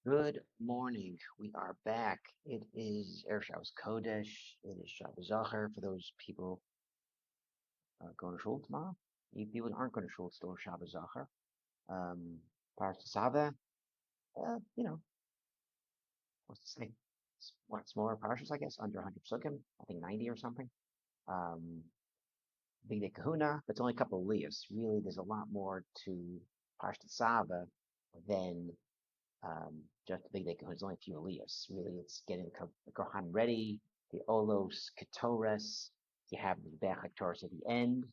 Good morning. We are back. It is Erev Shabbos Kodesh. It is Shabbos Zachar for those people going to shul tomorrow. You people that aren't going to shul, it's still Shabbos Zachar. Um, Parshat Tetzave, you know, what's the thing? What smaller parshas, I guess, under 100 psukim. I think 90 or something. Um, Big Day Kahuna, but it's only a couple of liyas. Really, there's a lot more to Parshat Tetzave than just the big day kahuna. It's only a few aliyahs. Really, it's getting the kohan ready, the olos ketores. You have the Mizbeach Torah at the end,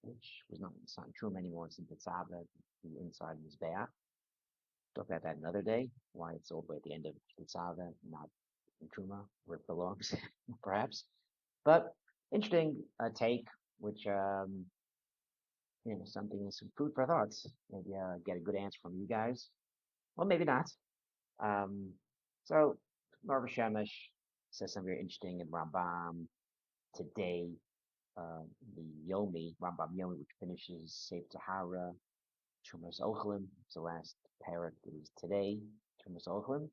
which was it's not true anymore. It's in Tetzave, the inside Mizbeach. Talk about that another day. Why it's all the way at the end of Tetzave, not in Truma, where it belongs, perhaps. But interesting take, which something some food for thoughts. Maybe get a good answer from you guys. Well, maybe not. Um, so Marva Shemesh says something very interesting in Rambam today. The Yomi, Rambam Yomi, which finishes Seif Tahara, Trumas Ochlim. It's the last parak that is today. Trumas Ochlim.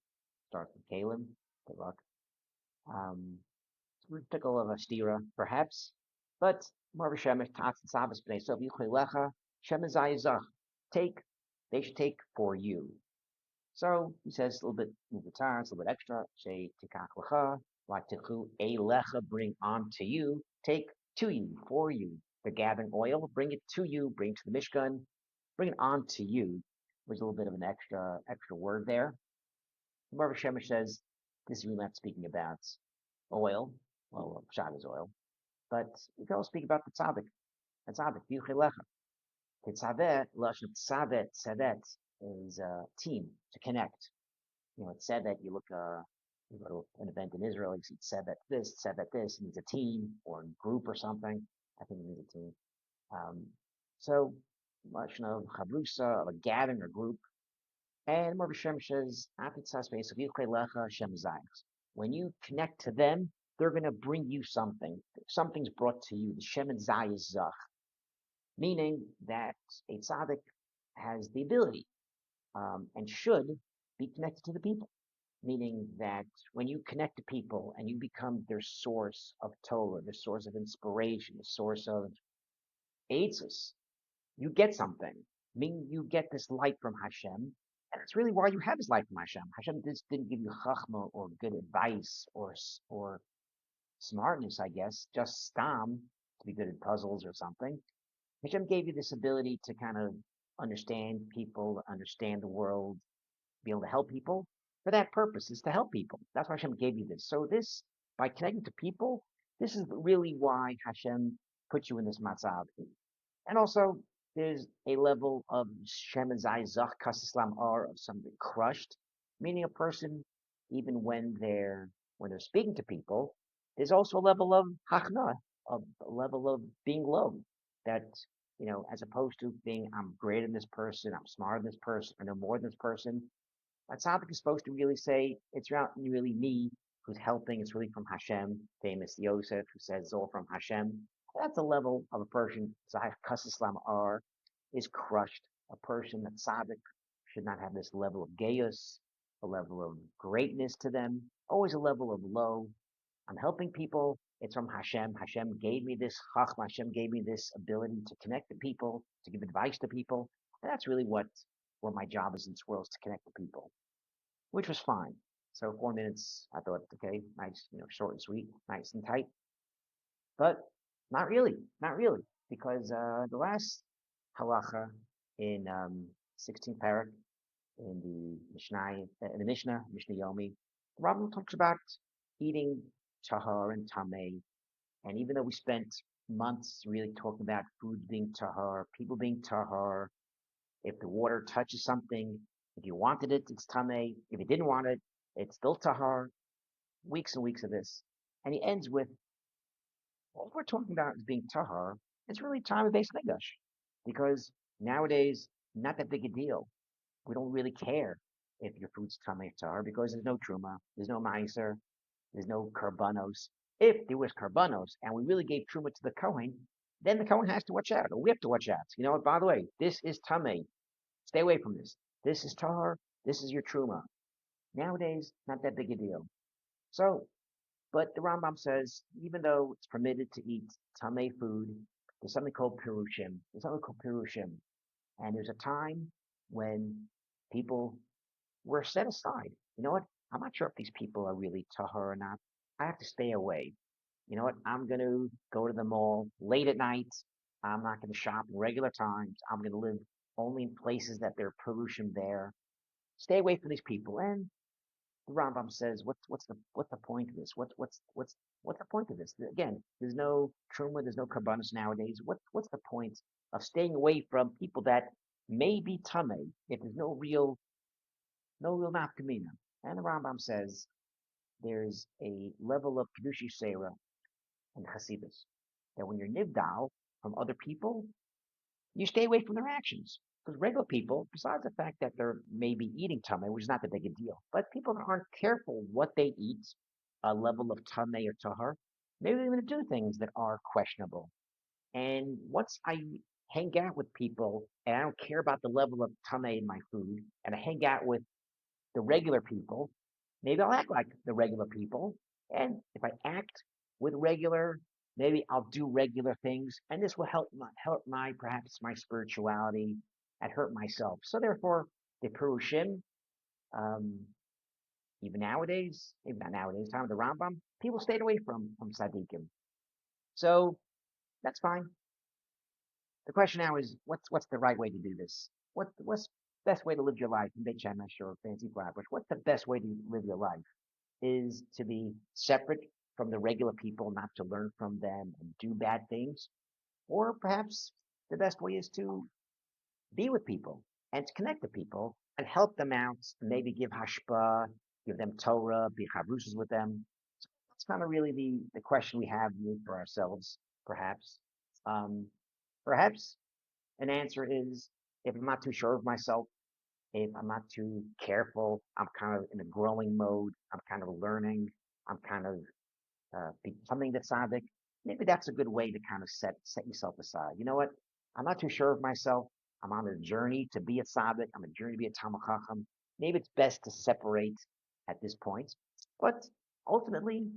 Starts with Kalim. Good luck. Um, so we took a little of a stira, perhaps, but Marva Shemesh, Tats and Sabas Bnei Sov Yichlecha, Shemazayazach. Take, they should take for you. So he says a little bit muvatar, it's a little bit extra. Say tikach lecha, like tichu a lecha, bring onto you, take to you, for you. They're gathering oil, bring it to you, bring to the mishkan, bring it onto you. There's a little bit of an extra word there. The Baruch Shemesh says this is really not speaking about oil, well, Shabbos oil, but we can also speak about the tzaddik. The tzaddik, lecha. Tetzave, lashon tzave, tzevet is a team to connect. It said that you go to an event in Israel, you see it said that this, it means a team or a group or something. I think it means a team. Um, so, much of chavrusa, of a gathering or group. And Rabbi Shem says, when you connect to them, they're going to bring you something. Something's brought to you. The Shem Zach, meaning that a tzaddik has the ability and should be connected to the people, meaning that when you connect to people and you become their source of Torah, the source of inspiration, the source of aids, you get something. Meaning you get this light from Hashem, and it's really why you have this light from Hashem. Hashem just didn't give you chachma or good advice or smartness, I guess, just stam to be good at puzzles or something. Hashem gave you this ability to kind of understand people, understand the world, be able to help people. For that purpose, is to help people. That's why Hashem gave you this. So this, by connecting to people, this is really why Hashem put you in this matzav. And also, there's a level of Shemazai Zach Kasislam R of something crushed, meaning a person, even when they're speaking to people, there's also a level of hachna, a level of being low. That, as opposed to being I'm greater than this person, I'm smarter than this person, I know more than this person, that topic is supposed to really say it's not really me who's helping. It's really from Hashem. Famous Yosef who says it's all from Hashem. That's a level of a person. Zayach Kasislam R is crushed. A person that tzaddik should not have this level of gaius, a level of greatness to them. Always a level of low. I'm helping people. It's from Hashem. Hashem gave me this chachma. Hashem gave me this ability to connect to people, to give advice to people. And that's really what my job is in this world, is to connect to people, which was fine. So 4 minutes, I thought, okay, nice, short and sweet, nice and tight. But not really, because the last halacha in 16th parak in the Mishnah Yomi, the Rambam talks about eating tahar and tameh. And even though we spent months really talking about food being tahar, people being tahar, if the water touches something, if you wanted it, it's tameh. If you didn't want it, it's still tahar. Weeks and weeks of this. And he ends with, all we're talking about is being tahar. It's really time of Beis Mikdash. Because nowadays, not that big a deal. We don't really care if your food's tameh or tahar because there's no truma, there's no meiser, there's no karbanos. If there was karbanos and we really gave truma to the Kohen, then the Kohen has to watch out, or we have to watch out. You know what? By the way, this is tameh. Stay away from this. This is tahar. This is your truma. Nowadays, not that big a deal. So, but the Rambam says, even though it's permitted to eat tamei food, there's something called pirushim. There's something called pirushim. And there's a time when people were set aside. You know what? I'm not sure if these people are really tahar or not. I have to stay away. You know what? I'm going to go to the mall late at night. I'm not going to shop in regular times. I'm going to live only in places that there are pollution there. Stay away from these people. And the Rambam says, what's the point of this? What's the point of this? Again, there's no truma, there's no karbanis nowadays. What's the point of staying away from people that may be tame if there's no real nafkamina? And the Rambam says there's a level of kedushi seira and Hasidus. That when you're nivdal from other people, you stay away from their actions. Because regular people, besides the fact that they're maybe eating tame, which is not that big a deal, but people that aren't careful what they eat, a level of tame or tahar, maybe they're going to do things that are questionable. And once I hang out with people and I don't care about the level of tame in my food, and I hang out with the regular people, maybe I'll act like the regular people. And if I act with regular, maybe I'll do regular things, and this will help my perhaps my spirituality and hurt myself. So therefore, the Perushim, um, even nowadays, maybe not nowadays, time of the Rambam, people stayed away from tzaddikim. So that's fine. The question now is, what's the right way to do this? What's the best way to live your life in Beit Shemesh or Fancy Flatbush? What's the best way to live your life? Is to be separate from the regular people, not to learn from them and do bad things. Or perhaps the best way is to be with people and to connect to people and help them out, maybe give hashpa, give them Torah, be chavrusas with them. So that's kind of really the question we have for ourselves, perhaps. Um, perhaps an answer is if I'm not too sure of myself, if I'm not too careful, I'm kind of in a growing mode, I'm kind of learning, I'm kind of becoming the tzaddik, maybe that's a good way to kind of set yourself aside. You know what? I'm not too sure of myself. I'm on a journey to be a tzaddik. I'm on a journey to be a talmid chacham. Maybe it's best to separate at this point, but ultimately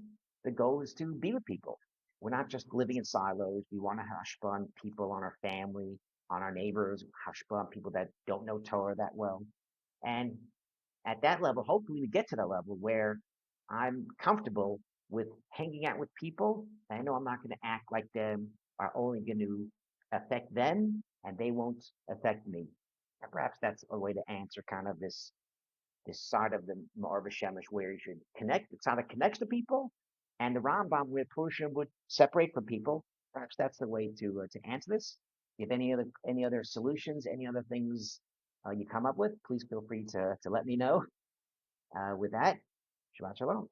the goal is to be with people. We're not just living in silos. We want to hashpa on people, on our family, on our neighbors, hashpa on people that don't know Torah that well. And at that level, hopefully we get to the level where I'm comfortable with hanging out with people. I know I'm not going to act like them, are only going to affect them and they won't affect me. And perhaps that's a way to answer kind of this side of the Ma'arva Shemesh where you should connect. It's how it connects to people, and the Rambam where Purushim would separate from people. Perhaps that's the way to answer this. If any other solutions, any other things you come up with, please feel free to let me know. With that, Shabbat Shalom.